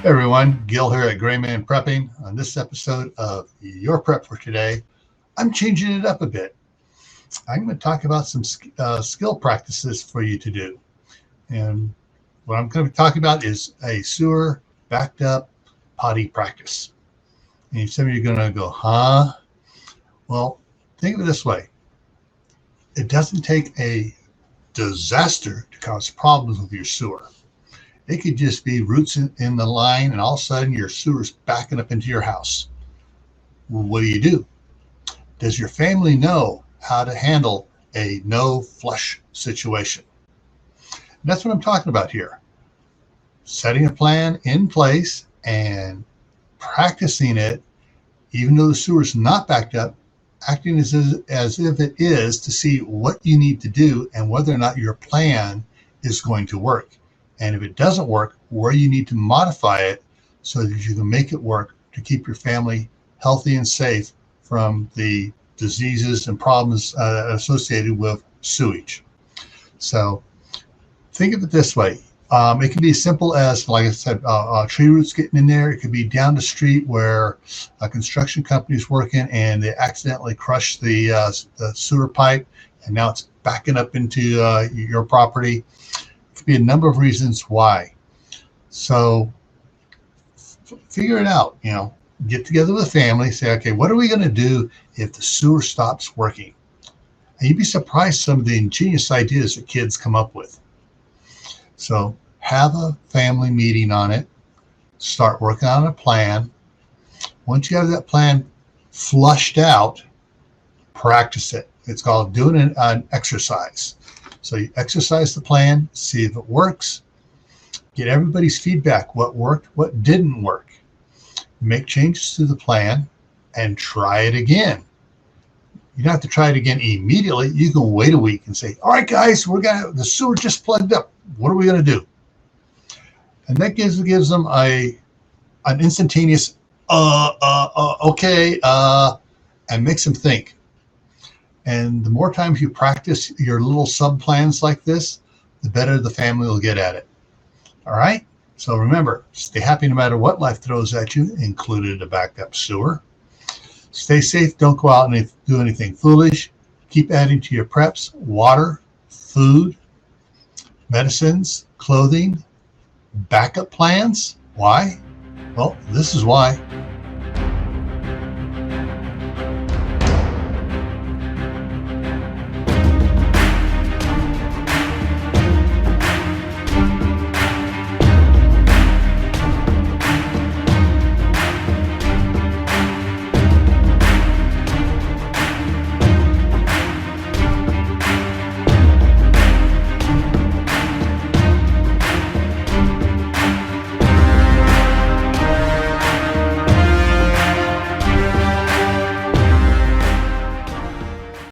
Hey everyone, Gil here at Gray Man Prepping. On this episode of Your Prep for Today, I'm changing it up a bit. I'm going to talk about some skill practices for you to do. And what I'm going to be talking about is a sewer backed up potty practice. And some of you are going to go, huh? Well, think of it this way. It doesn't take a disaster to cause problems with your sewer. It could just be roots in the line, and all of a sudden your sewer's backing up into your house. Well, what do? Does your family know how to handle a no flush situation? And that's what I'm talking about here. Setting a plan in place and practicing it, even though the sewer's not backed up, acting as if it is, to see what you need to do and whether or not your plan is going to work. And if it doesn't work, where you need to modify it so that you can make it work to keep your family healthy and safe from the diseases and problems associated with sewage. So think of it this way. It can be as simple as, like I said, tree roots getting in there. It could be down the street where a construction company is working and they accidentally crush the sewer pipe, and now it's backing up into your property. Be a number of reasons why. So figure it out. Get together with the family, say, okay, what are we going to do if the sewer stops working? And you'd be surprised some of the ingenious ideas that kids come up with. So have a family meeting on it, start working on a plan. Once you have that plan flushed out, practice it. It's called doing an exercise. So you exercise the plan, see if it works, get everybody's feedback, what worked, what didn't work. Make changes to the plan and try it again. You don't have to try it again immediately. You can wait a week and say, all right, guys, the sewer just plugged up. What are we going to do? And that gives them an instantaneous, okay, and makes them think. And the more times you practice your little sub plans like this, the better the family will get at it. All right? So remember, stay happy no matter what life throws at you, included a backed up sewer. Stay safe. Don't go out and do anything foolish. Keep adding to your preps: water, food, medicines, clothing, backup plans. Why? Well, this is why.